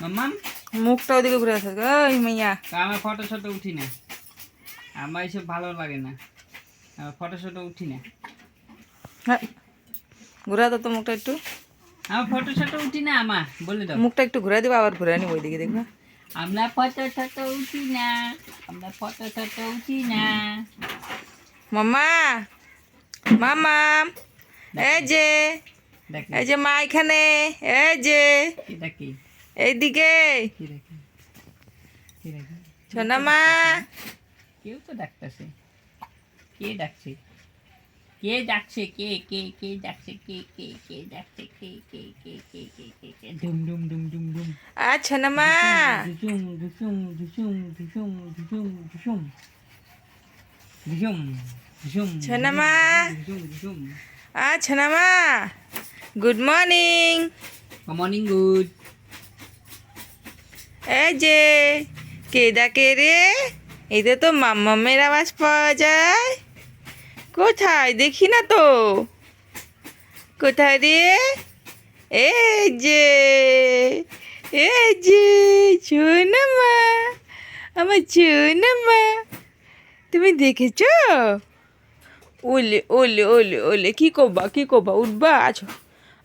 মাম্মাম মুখটা ওদিকে ঘুরে আছে ওই মাইয়া। আমার ফটো শটো উঠি না, আমার এইসব ভালো লাগে না, আমার ফটো শটো উঠি না। হ্যাঁ ঘুরা দাও তো মুখটা একটু, আমার ফটো শটো উঠি না, আমার বলে দাও। মুখটা একটু ঘুরে দিবা, আবার ঘুরে নিব ওইদিকে দেখবা। আমরা ফটো শটো উঠি না, আমরা ফটো শটো উঠি না। মাম্মা মাম্মা এই যে, দেখি এই যে মা এখানে, এই যে কি দেখি, এইদিকে কি দেখি, কি দেখি। সোনা মা। কেউ তো ডাকতেছে, কে ডাকছে, কে ডাকছে, কে কে কে ডাকছে, কে কে কে ডাকছে, কে কে কে কে কে কে কে ডুম ডুম ডুম ডুম ডুম। আচ্ছা না মা। ধুসুম ধুসুম ধুসুম ধুসুম ধুসুম ধুসুম ধুসুম ধুসুম সোনা মা। ধুসুম ধুসুম। আচ্ছা না মা, গুড মর্নিং। Morning good. এই যে কে ডাকে রে, এতে তো মাম্মামের আওয়াজ পাওয়া যায়। কোথায় দেখি না তো, কোথায় রে? এই যে, এই যে সোনা মা, আমার সোনা মা, তুমি দেখেছো? ওলে ওলে ওলে ওলে, কি করবা কি করবা, উঠবা? আছো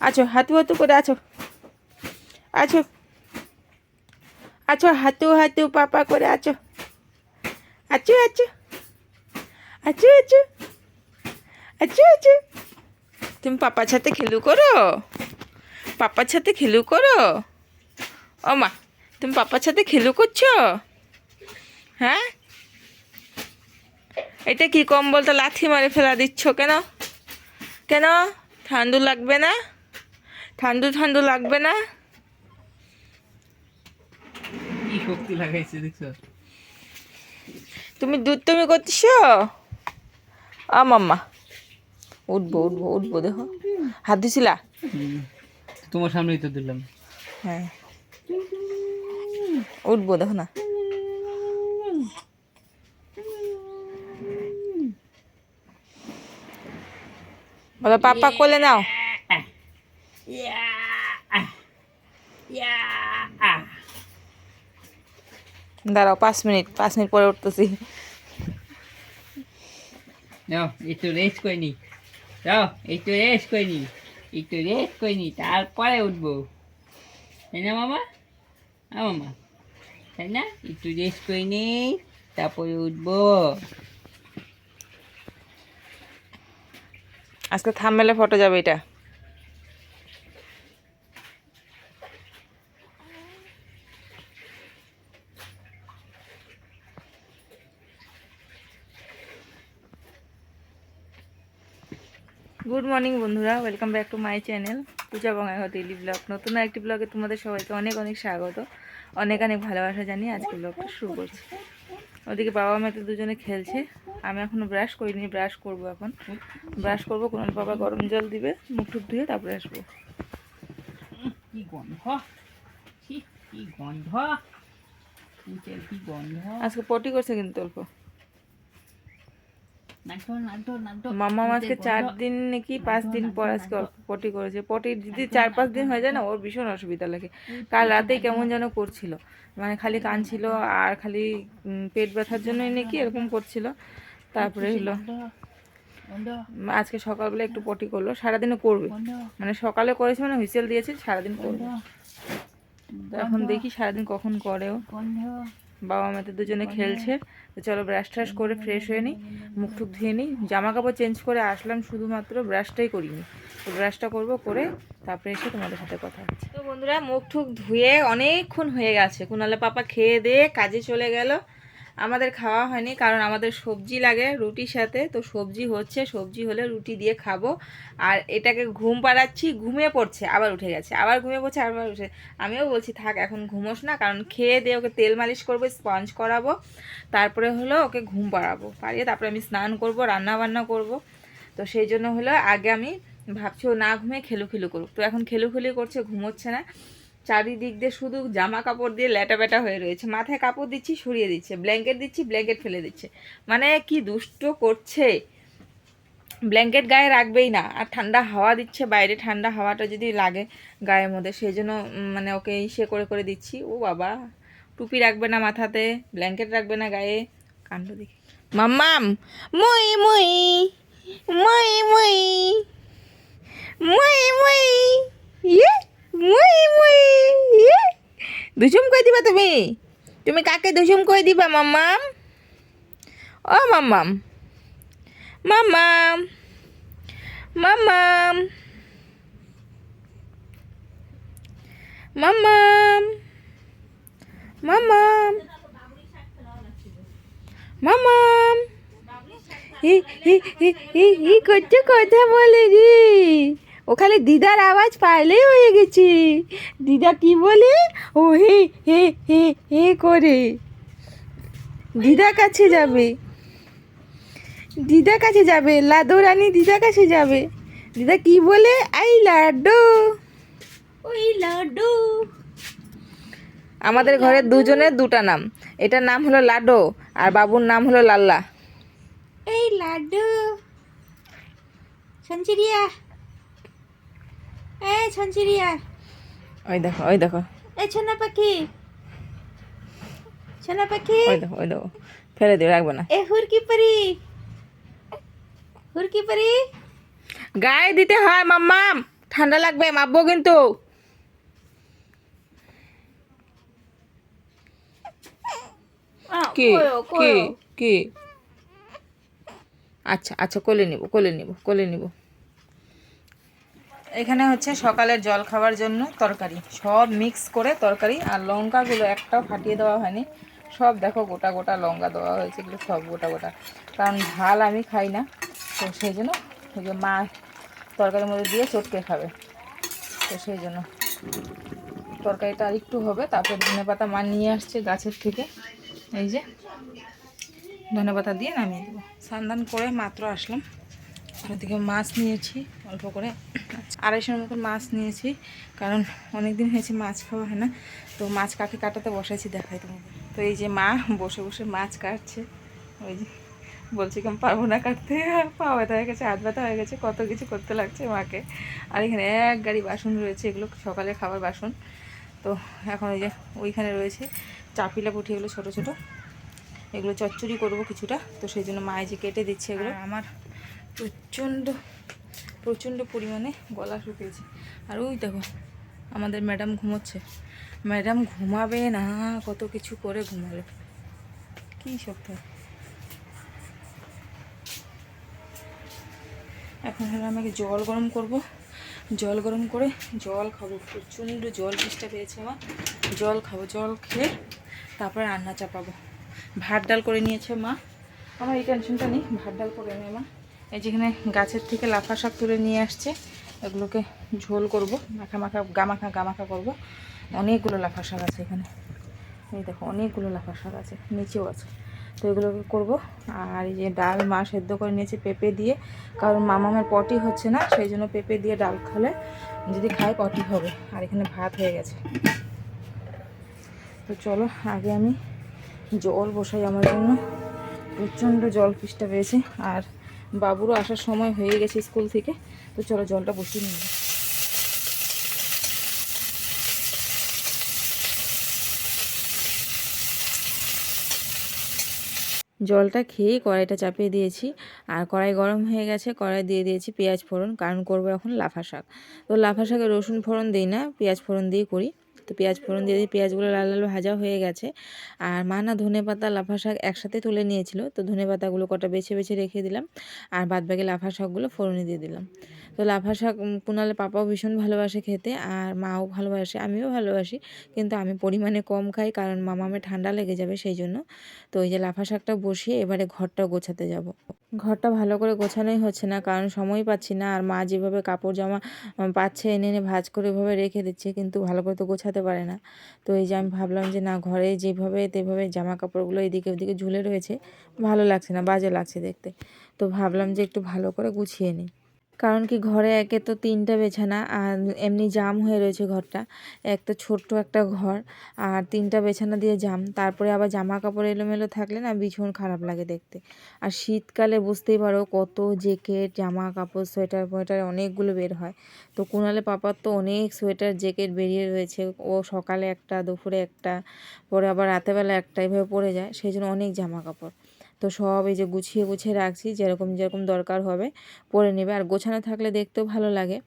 আছো, হাতু হাতু করে আছো, আছো আছো, হাতু হাতু পাপা করে আছো, আছো আছো আছো আছো আছো আছো। তুমি পাপার সাথে খেলু করো, পাপার সাথে খেলু করো। ও মা, তুমি পাপার সাথে খেলু করছো? হ্যাঁ, এটা কি কম্বলটা লাথি মারে ফেলা দিচ্ছ কেন? কেন ঠান্ডু লাগবে না? ঠান্ডু ঠান্ডু লাগবে না? কি শক্তি লাগাইছে দেখছো? তুমি দুধ তুমি করছো? আ মাম্মা, উঠবো উঠবো উঠবো, দেখো হাত দিছিলা? তোমার সামনেই তো দিলাম। হ্যাঁ উঠবো, দেখো না। বলো পাপা কোলে নাও। দাঁড়াও 5 মিনিট পরে উঠতেছি। যাও একটু রেস্ট করে নি, যাও একটু রেস্ট করে নি, একটু রেস্ট করে নি, তারপরে উঠবো, তাই না মামা? হ্যাঁ মামা, তাই না? একটু রেস্ট করে নি, তারপরে উঠবো। আজকে থাম্বনেলে ফটো যাবে এটা। গুড মর্নিং বন্ধুরা, welcome back to my channel Puja Bangaighar daily blog. নতুন একটি ব্লগে তোমাদের সবাইকে অনেক অনেক স্বাগত, অনেক অনেক ভালোবাসা জানিয়ে আজকে ব্লগটা শুরু করছি। ওদিকে বাবা মেয়েতে দুজনে খেলছে, আমি এখনও ব্রাশ করিনি, ব্রাশ করব এখন। ব্রাশ করবো, কোন বাবা গরম জল দিবে, মুখ টুক ধুয়ে তারপরে আসবো। কি গন্ধ, কি গন্ধ, কি গন্ধ। আজকে পটি করছে কিন্তু অল্প। নাটো নাটো নাটো। মামা আজকে 4 দিন নাকি 5 দিন পর আজকে অল্প পটি করেছে। পটি যদি 4-5 দিন হয়ে যায় না, ওর ভীষণ অসুবিধা লাগে। কাল রাতেই কেমন যেন করছিল, মানে খালি কাঁদছিল আর খালি পেট ব্যথার জন্যই নাকি এরকম করছিল। তারপরে হলো আজকে সকালবেলা একটু পটি করলো, সারাদিনও করবে, মানে সকালে করেছে, মানে হুইসেল দিয়েছে, সারাদিন করবে। তো এখন দেখি সারাদিন কখন করেও। বাবা মেয়েতে দুজনে খেলছে, তো চলো ব্রাশ ট্রাশ করে ফ্রেশ হয়ে নিই, মুখ টুক ধুয়ে নিই। জামা কাপড় চেঞ্জ করে আসলাম, শুধুমাত্র ব্রাশটাই করিনি। তো ব্রাশটা করবো, করে তারপরে এসে তোমাদের সাথে কথা হচ্ছে। তো বন্ধুরা মুখ টুক ধুয়ে অনেকক্ষণ হয়ে গেছে, কুনালে পাপা খেয়ে দিয়ে কাজে চলে গেল। আমাদের খাওয়া হয়নি, কারণ আমাদের সবজি লাগে রুটির সাথে, তো সবজি হচ্ছে, সবজি হলে রুটি দিয়ে খাবো। আর এটাকে ঘুম পাড়াচ্ছি, ঘুমিয়ে পড়ছে, আবার উঠে গেছে, আবার ঘুমিয়ে পড়ছে, আবার উঠে। আমিও বলছি থাক এখন ঘুমোস না, কারণ খেয়ে দিয়ে ওকে তেল মালিশ করবো, স্পঞ্জ করাবো, তারপরে হলো ওকে ঘুম পাড়াবো, পাড়িয়ে তারপরে আমি স্নান করব, রান্না বান্না করব। তো সেই জন্য হলো আগে আমি ভাবছি ও না ঘুমিয়ে খেলু করুক, তো এখন খেলু করছে, ঘুমোচ্ছে না। চারিদিক দিয়ে শুধু জামা কাপড় দিয়ে ল্যাটা ব্যাটা হয়ে রয়েছে, মাথায় কাপড় দিচ্ছি সরিয়ে দিচ্ছে, ব্ল্যাঙ্কেট দিচ্ছি ব্ল্যাঙ্কেট ফেলে দিচ্ছে, মানে কি দুষ্ট করছে। ব্ল্যাঙ্কেট গায়ে রাখবেই না, আর ঠান্ডা হাওয়া দিচ্ছে বাইরে, ঠান্ডা হাওয়াটা যদি লাগে গায়ের মধ্যে সেই জন্য মানে ওকে ইসে করে করে দিচ্ছি। ও বাবা, টুপি রাখবে না মাথাতে, ব্ল্যাঙ্কেট রাখবে না গায়ে, কাণ্ড দেখি। মাম্মাম মুই মুই মুই মুই মুই মুই ইয়ে মুই মুই ইয়ে। দুষুম কই দিবা তুমি? তুমি কাকে দুষুম কই দিবা মাম্মাম? ও মাম্মাম, মাম্মাম, মাম্মাম, মাম্মাম, মাম্মাম, মাম্মাম। ই করছে, কথা বলে রে। ওখানে দিদার আওয়াজ পাইলেই হয়ে গেছে। দিদা কি বলে? ও হে হে হে হে করে দিদার কাছে যাবে, দিদার কাছে যাবে, লাদো রানী দিদার কাছে যাবে। দিদা কি বলে? আই লাড্ডু, ওই লাড্ডু। আমাদের ঘরে দুজনের দুটা নাম, এটার নাম হলো লাডো আর বাবুর নাম হলো লাল্লা। এই লাড্ডু, ছনচিরিয়া, এই ছনচিরিয়া। ওই দেখো, ওই দেখো, এই ছোনা পাখি, ছোনা পাখি, ওই দেখো, ওই দেখো, ফেলে দিও, রাখবে না। এ হুরকি পারি, হুরকি পারি। গায়ে দিতে হয় মাম্মাম, ঠান্ডা লাগবে, মাপবো কিন্তু। কি কি কি? আচ্ছা আচ্ছা, কোলে নিব, কোলে নিব, কোলে নিব। এখানে হচ্ছে সকালের জল খাবার জন্য তরকারি, সব মিক্স করে তরকারি। আর লঙ্কাগুলো একটাও ফাটিয়ে দেওয়া হয়নি, সব দেখো গোটা গোটা লঙ্কা দেওয়া হয়েছে, এগুলো সব গোটা গোটা, কারণ ঝাল আমি খাই না, তো সেই জন্য ওই যে মা তরকারির মধ্যে দিয়ে চটকে খাবে, তো সেই জন্য তরকারিটা আর একটু হবে। তারপর ধনেপাতা মা নিয়ে আসছে গাছের থেকে, এই যে ধনেপাতা দিয়ে নামিয়ে দেবো। স্নান করে মাত্র আসলাম, ওদিকে মাছ নিয়েছি অল্প করে, 250 মতন মাছ নিয়েছি, কারণ অনেক দিন হয়েছে মাছ খাওয়া হয় না, তো মাছ কাকে কাটাতে বসাইছি দেখাই তোমাকে। তো এই যে মা বসে বসে মাছ কাটছে, ওই যে বলছি কেমন পারবো না কাটতে, পা ব্যথা হয়ে গেছে, হাত ব্যথা হয়ে গেছে, কত কিছু করতে লাগছে মাকে। আর এখানে এক গাড়ি বাসন রয়েছে, এগুলো সকালে খাবার বাসন। তো এখন এই যে ওইখানে রয়েছে চাপিলা পুঁটি, এগুলো ছোটো ছোটো, এগুলো চচ্চড়ি করবো কিছুটা, তো সেই জন্য মায়ে যে কেটে দিচ্ছে এগুলো। আমার প্রচণ্ড প্রচণ্ড পরিমাণে গলা শুকিয়েছে। আর ওই দেখো আমাদের ম্যাডাম ঘুমোচ্ছে, ম্যাডাম ঘুমাবে না, কত কিছু করে ঘুমালো, কী সত্য। এখন হলো আমাকে জল গরম করব, জল গরম করে জল খাবো, প্রচণ্ড জল তেষ্টা পেয়েছে আমার, জল খাবো, জল খেয়ে তারপরে রান্না চাপাবো। ভাত ডাল করে নিয়েছে মা, আমার এই টেনশনটা নেই, ভাত ডাল করে নেয় মা। এই যেখানে গাছের থেকে লাফা শাক তুলে নিয়ে আসছে, এগুলোকে ঝোল করব, মাখা মাখা গামাখা করব। অনেকগুলো লাফা শাক আছে এখানে, এই দেখো অনেকগুলো লাফা শাক আছে, নিচেও আছে, তো এগুলোকে করব। আর এই যে ডাল মা সেদ্ধ করে নিয়েছে পেঁপে দিয়ে, কারণ মামামের পটি হচ্ছে না, সেই জন্য পেঁপে দিয়ে ডাল খেলে যদি খায় পটি হবে। আর এখানে ভাত হয়ে গেছে, তো চলো আগে আমি জল বসাই আমার জন্য, প্রচণ্ড জল তেষ্টা পেয়েছে। আর বাবুরও আসার সময় হয়ে গেছে স্কুল থেকে, তো চলো জলটা বসিয়ে নিই। জলটা খেয়ে কড়াইটা চাপিয়ে দিয়েছি, আর কড়াই গরম হয়ে গেছে, কড়াই দিয়ে দিয়েছি পেঁয়াজ ফোড়ন, কারণ করবো এখন লাফা শাক। তো লাফা শাকে রসুন ফোড়ন দিই না, পেঁয়াজ ফোড়ন দিয়ে করি। তো পেঁয়াজ ফোড়ন দিয়ে দিই, পেঁয়াজগুলো লাল লাল ভাজা হয়ে গেছে। আর মা না ধনেপাতা লাফা শাক একসাথে তুলে নিয়েছিল, তো ধনেপাতাগুলো কটা বেছে বেছে রেখে দিলাম, আর বাদবাকি লাফা শাকগুলো ফোড়নে দিয়ে দিলাম। তো লাফা শাক কুনালে পাপাও ভীষণ ভালোবাসে খেতে, আর মাও ভালোবাসে, আমিও ভালোবাসি, কিন্তু আমি পরিমাণে কম খাই, কারণ মামামে ঠান্ডা লেগে যাবে সেই জন্য। তো এই যে লাফা শাকটা বসিয়ে এবারে ঘরটা গোছাতে যাব। ঘরটা ভালো করে গোছানোই হচ্ছে না, কারণ সময় পাচ্ছি না, আর মা যেভাবে কাপড় জামা পাচ্ছে এনে এনে ভাঁজ করে এভাবে রেখে দিচ্ছে, কিন্তু ভালো করে তো গোছাতে পারে না। তো এই যে আমি ভাবলাম যে না, ঘরে যেভাবে তেভাবে জামা কাপড়গুলো এদিকে ওদিকে ঝুলে রয়েছে, ভালো লাগছে না, বাজে লাগছে দেখতে। তো ভাবলাম যে একটু ভালো করে গুছিয়ে নিই। কারণ কি ঘরে একে তো 3টা বিছানা আর এমনি জাম হয়ে রয়েছে ঘরটা, এক তো ছোট্ট একটা ঘর আর 3টা বিছানা দিয়ে জাম, তারপরে আবার জামা কাপড় এলোমেলো থাকলে না ভীষণ খারাপ লাগে দেখতে। আর শীতকালে বুঝতেই পারো কত জ্যাকেট জামা কাপড় সোয়েটার ফোয়েটার অনেকগুলো বের হয়। তো কুণালে পাপার তো অনেক সোয়েটার জ্যাকেট বেরিয়ে রয়েছে, ও সকালে একটা দুপুরে একটা পরে আবার রাতেরবেলা একটা এভাবে পরে যায়, সেই জন্য অনেক জামা কাপড়। তো সব এই যে গুছিয়ে গুছিয়ে রাখছি, যেরকম যেরকম দরকার হবে পরে নেবে, আর গোছানো থাকলে দেখতেও ভালো লাগে।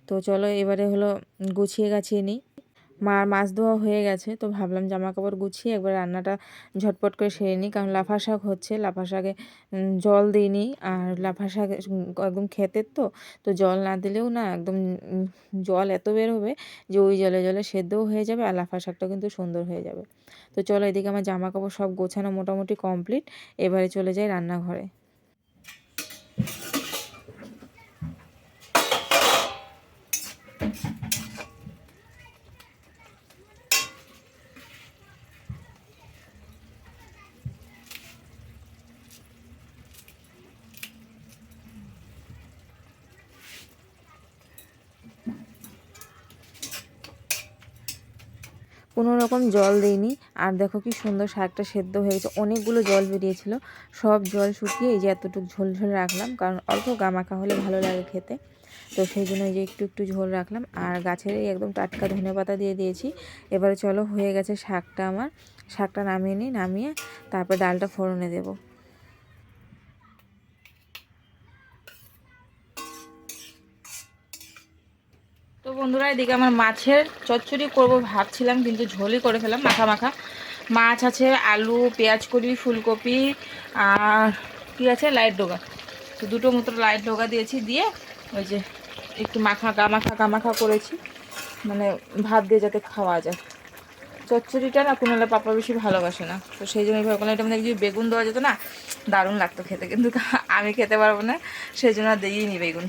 তো চলো এবারে হলো গুছিয়ে গাছিয়ে নিই। মার মাছ ধোয়া হয়ে গেছে, তো ভাবলাম জামা কাপড় গুছিয়ে একবার রান্নাটা ঝটপট করে সেরে নিই, কারণ লাফা শাক হচ্ছে, লাফা শাকে জল দিইনি, আর লাফা শাক একদম ক্ষেতের তো, তো জল না দিলেও না একদম জল এত বের হবে যে ওই জলে জলে সেদ্ধও হয়ে যাবে, আর লাফা শাকটাও কিন্তু সুন্দর হয়ে যাবে। তো চলো এদিকে আমার জামা কাপড় সব গোছানো মোটামুটি কমপ্লিট, এবারে চলে যাই রান্নাঘরে। কোনো রকম জল দিইনি, আর দেখো কি সুন্দর শাকটা সেদ্ধ হয়ে গেছে, অনেকগুলো জল বেরিয়েছিল, সব জল শুকিয়ে এই যে এতটুকু ঝোল ঝোল রাখলাম, কারণ অল্প গামাখা হলে ভালো লাগে খেতে। তো সেই জন্য এই যে একটু একটু ঝোল রাখলাম, আর গাছের এই একদম টাটকা ধনেপাতা দিয়ে দিয়েছি। এবারে চলো হয়ে গেছে শাকটা আমার, শাকটা নামিয়ে নিই, নামিয়ে তারপর ডালটা ফোড়নে দেবো। তো বন্ধুরা এদিকে আমার মাছের চচ্চড়ি করব ভাবছিলাম, কিন্তু ঝোলই করে ফেলাম মাখা মাখা। মাছ আছে, আলু পেঁয়াজ কলি ফুলকপি আর কি আছে লাইট ডোগা, তো দুটো মতো লাইট ডোগা দিয়েছি, দিয়ে ওই যে একটু মাখা গামাখা করেছি, মানে ভাত দিয়ে যাতে খাওয়া যায়। চচ্চড়িটা না কুনালে পাপা বেশি ভালোবাসে না, তো সেই জন্য এইভাবে করলাম। এটা মানে যদি বেগুন দেওয়া যেত না দারুণ লাগতো খেতে, কিন্তু আমি খেতে পারবো না, সেই জন্য দিইই নি বেগুন।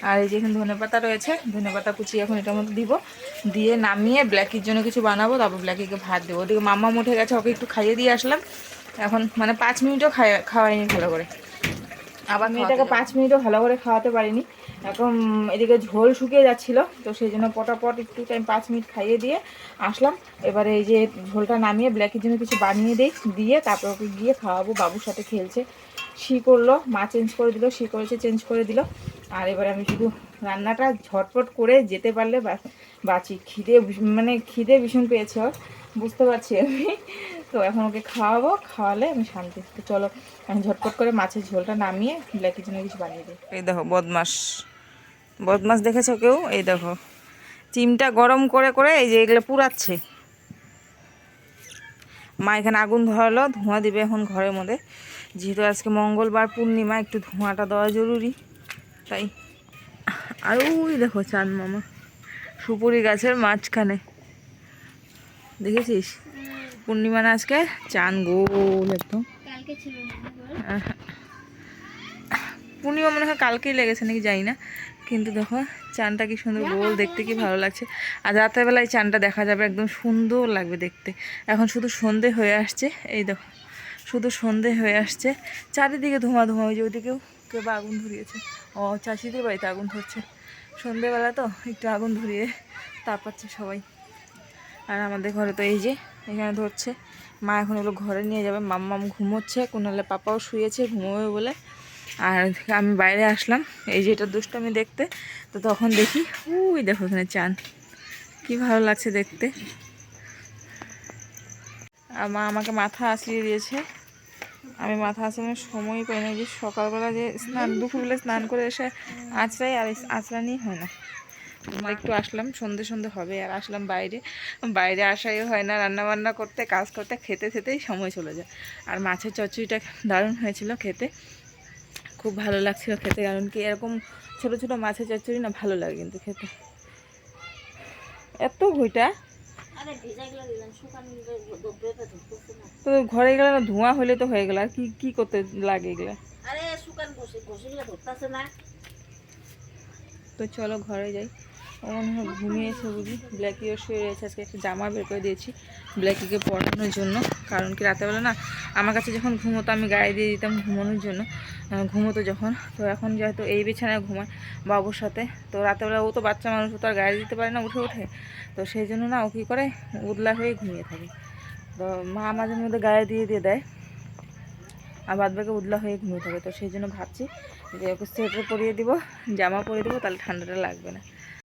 আর এই যে এখানে ধনেপাতা রয়েছে, ধনেপাতা কুচি এখন এটার মধ্যে দিব, দিয়ে নামিয়ে ব্ল্যাকির জন্য কিছু বানাবো, তারপর ব্ল্যাকিকে ভাত দেবো। ওদিকে মাম্মা উঠে গেছে, ওকে একটু খাইয়ে দিয়ে আসলাম, এখন মানে 5 মিনিটও খাওয়াইনি ভালো করে, আবার মেয়েটাকে 5 মিনিটও ভালো করে খাওয়াতে পারিনি। এখন এদিকে ঝোল শুকিয়ে যাচ্ছিলো, তো সেই জন্য পটাপট একটু টাইম 5 মিনিট খাইয়ে দিয়ে আসলাম। এবারে এই যে ঝোলটা নামিয়ে ব্ল্যাকের জন্য কিছু বানিয়ে দিয়ে তারপর ওকে গিয়ে খাওয়াবো। বাবুর সাথে খেলছে, শি করলো, মা চেঞ্জ করে দিল, শি করেছে চেঞ্জ করে দিল। আর এবারে আমি শুধু রান্নাটা ঝটপট করে যেতে পারলে বাঁচি। খিদে ভীষণ পেয়েছে ওর, বুঝতে পারছি আমি। তো এখন ওকে খাওয়াবো, খাওয়ালে আমি শান্তি। তো চলো আমি ঝটপট করে মাছের ঝোলটা নামিয়ে ব্ল্যাকের জন্য কিছু বানিয়ে দিই। এই দেখো বদমাস, বদমাস দেখেছো কেউ? এই দেখো চিমটা গরম করে করে এই যে এগুলো পুড়াচ্ছে। মা এখানে আগুন ধরালো, ধোঁয়া দিবে এখন ঘরের মধ্যে, যেহেতু আজকে মঙ্গলবার পূর্ণিমা, একটু ধোঁয়াটা দেওয়া জরুরি তাই। আর ওই দেখো চাঁদ মামা সুপুরি গাছের মাঝখানে, দেখেছিস? পূর্ণিমা না আজকে, চাঁদ গোল একদম। পূর্ণিমা মনে হয় কালকেই লেগেছে নাকি জানি না, কিন্তু দেখো চাঁদটা কি সুন্দর গোল, দেখতে কি ভালো লাগছে। আর রাতের বেলায় চাঁদটা দেখা যাবে, একদম সুন্দর লাগবে দেখতে। এখন শুধু সন্ধে হয়ে আসছে, এই দেখো শুধু সন্ধে হয়ে আসছে, চারিদিকে ধোঁয়া ধোঁয়া। ওই যে ওইদিকেও কেউ বা আগুন ধরিয়েছে, ও চাষিদের বাড়িতে আগুন ধরছে সন্ধেবেলা, তো একটু আগুন ধরিয়ে তাপ পাচ্ছে সবাই। আর আমাদের ঘরে তো এই যে এখানে ধরছে, মা এখন এগুলো ঘরে নিয়ে যাবে। মাম্মাম ঘুমোচ্ছে, কোনালে পাপাও শুয়েছে ঘুমোবে বলে। আর আমি বাইরে আসলাম এই যে এটা দুষ্টুমি দেখতে, তো তখন দেখি ওই দেখো এখানে চাঁদ, কি ভালো লাগছে দেখতে। আর মা আমাকে মাথা আঁচড়িয়ে দিয়েছে, আমি মাথা আঁচড়ানোর সময়ই পাই না, যে সকালবেলা যে দুপুরবেলা স্নান করে এসে আঁচড়াই, আর আঁচড়ানি হয় না। আমরা একটু আসলাম, সন্ধে হবে, আর আসলাম বাইরে, বাইরে আসাই হয় না, রান্নাবান্না করতে কাজ করতে খেতে খেতেই সময় চলে যায়। আর মাছের চচ্চড়িটা দারুণ হয়েছিল খেতে, খুব ভালো লাগছিল খেতে, কারণ কি এরকম ছোট ছোট মাছের চচ্চড়ি না ভালো লাগে কিন্তু খেতে। এত ঘুইটা তো ঘরে গেলে না ধোঁয়া হলে তো হয়ে গেল, আর কি কি করতে লাগে এগুলা। তো চলো ঘরে যাই, ও মনে হয় ঘুমিয়েছে বুঝি। ব্ল্যাকিও শুয়ে রয়েছে, আজকে একটা জামা বের করে দিয়েছি ব্ল্যাকিকে পরানোর জন্য, কারণ কি রাতেরবেলা না আমার কাছে যখন ঘুমোতো আমি গায়ে দিয়ে দিতাম ঘুমানোর জন্য, ঘুমোতো যখন। তো এখন যেহেতু এই বিছানায় ঘুমায় বাবুর সাথে, তো রাতেরবেলা ও তো বাচ্চা মানুষ, ও তো আর গায়ে দিতে পারে না উঠে উঠে, তো সেই জন্য না ও কী করে উদলা হয়ে ঘুমিয়ে থাকে। তো মা মাঝে মধ্যে গায়ে দিয়ে দিয়ে দেয়, আর বাদ বাকি উদলা হয়ে ঘুমিয়ে থাকে। তো সেই জন্য ভাবছি যে ওকে সোয়েটার পরিয়ে দিব, জামা পরিয়ে দেবো, তাহলে ঠান্ডাটা লাগবে না।